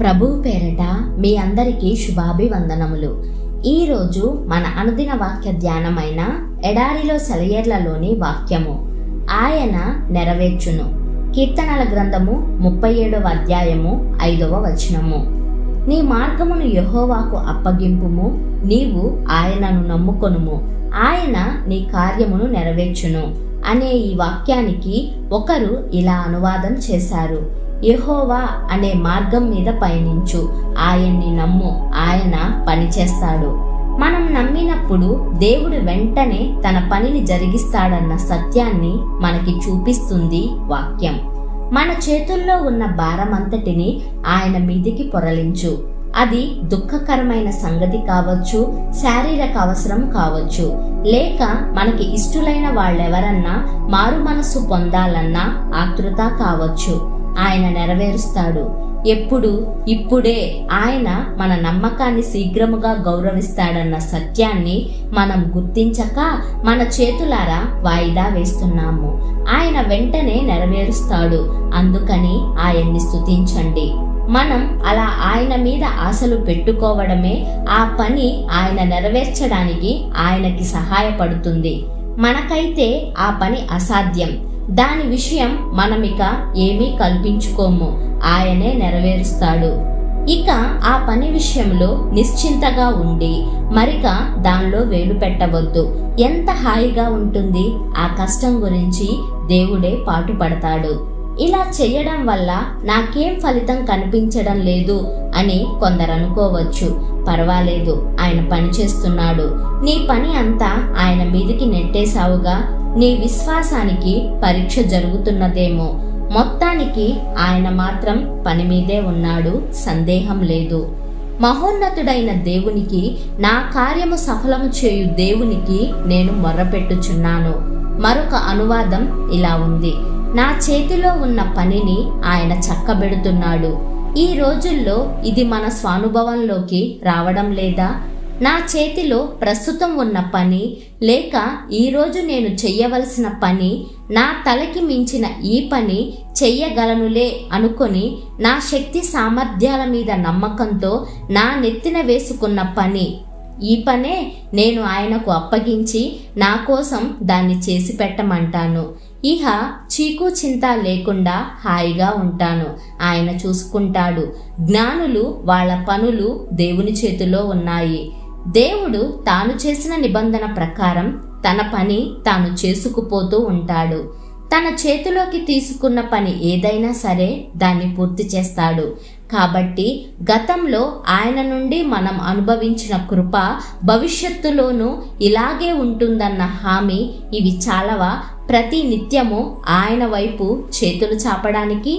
ప్రభువు పేరట మీ అందరికీ శుభాభివందనములు. ఈరోజు మన అనుదిన వాక్య ధ్యానమైన ఎడారిలో సెలయేర్లలోని వాక్యము ఆయన నెరవేర్చును. కీర్తనల గ్రంథము 37వ అధ్యాయము 5వ వచనము. నీ మార్గమును యెహోవాకు అప్పగింపుము, నీవు ఆయనను నమ్ముకొనుము, ఆయన నీ కార్యమును నెరవేర్చును అనే ఈ వాక్యానికి ఒకరు ఇలా అనువాదం చేశారు: యెహోవా అనే మార్గం మీద పయనించు, ఆయన్ని నమ్ము, ఆయన పని చేస్తాడు. మనం నమ్మినప్పుడు దేవుడు వెంటనే తన పనిని జరిగిస్తాడన్న సత్యాన్ని మనకి చూపిస్తుంది వాక్యం. మన చేతుల్లో ఉన్న భారమంతటిని ఆయన మీదికి పొరలించు. అది దుఃఖకరమైన సంగతి కావచ్చు, శారీరక అవసరం కావచ్చు, లేక మనకి ఇష్టలైన వాళ్ళెవరన్నా మారు మనస్సు పొందాలన్నా ఆతృత కావచ్చు. ఆయన నెరవేరుస్తాడు. ఎప్పుడు? ఇప్పుడే ఆయన మన నమ్మకాన్ని శీఘ్రముగా గౌరవిస్తాడన్న సత్యాన్ని మనం గుర్తించక మన చేతులారా వాయిదా వేస్తున్నాము. ఆయన వెంటనే నెరవేరుస్తాడు. అందుకని ఆయన్ని స్తుతించండి. మనం అలా ఆయన మీద ఆశలు పెట్టుకోవడమే ఆ పని ఆయన నెరవేర్చడానికి ఆయనకి సహాయపడుతుంది. మనకైతే ఆ పని అసాధ్యం. దాని విషయం మనమిక ఏమీ కల్పించుకోము. ఆయనే నెరవేరుస్తాడు. ఇక ఆ పని విషయంలో నిశ్చింతగా ఉండి మరిక దానిలో వేలు పెట్టవద్దు. ఎంత హాయిగా ఉంటుంది. ఆ కష్టం గురించి దేవుడే పాటుపడతాడు. ఇలా చేయడం వల్ల నాకేం ఫలితం కనిపించడం లేదు అని కొందరు అనుకోవచ్చు. పర్వాలేదు, ఆయన పని చేస్తున్నాడు. నీ పని అంతా ఆయన మీదికి నెట్టేశావుగా. నీ విశ్వాసానికి పరీక్ష జరుగుతున్నదేమో. మొత్తానికి ఆయన మాత్రం పని మీదే ఉన్నాడు, సందేహం లేదు. మహోన్నతుడైన దేవునికి, నా కార్యము సఫలము చేయు దేవునికి నేను మొర్రపెట్టుచున్నాను. మరొక అనువాదం ఇలా ఉంది: నా చేతిలో ఉన్న పనిని ఆయన చక్కబెడుతున్నాడు. ఈ రోజుల్లో ఇది మన స్వానుభవంలోకి రావడం లేదా? నా చేతిలో ప్రస్తుతం ఉన్న పని, లేక ఈరోజు నేను చెయ్యవలసిన పని, నా తలకి మించిన ఈ పని చెయ్యగలనులే అనుకొని నా శక్తి సామర్థ్యాల మీద నమ్మకంతో నా నెత్తిన వేసుకున్న పని, ఈ పనే నేను ఆయనకు అప్పగించి నా కోసం దాన్ని చేసి పెట్టమంటాను. ఇహ చీకు చింత లేకుండా హాయిగా ఉంటాను. ఆయన చూసుకుంటాడు. జ్ఞానులు వాళ్ళ పనులు దేవుని చేతిలో ఉన్నాయి. దేవుడు తాను చేసిన నిబంధన ప్రకారం తన పని తాను చేసుకుపోతూ ఉంటాడు. తన చేతిలోకి తీసుకున్న పని ఏదైనా సరే దాన్ని పూర్తి చేస్తాడు. కాబట్టి గతంలో ఆయన నుండి మనం అనుభవించిన కృప భవిష్యత్తులోనూ ఇలాగే ఉంటుందన్న హామీ ఇవి చాలవా ప్రతి నిత్యము ఆయన వైపు చేతులు చాపడానికి?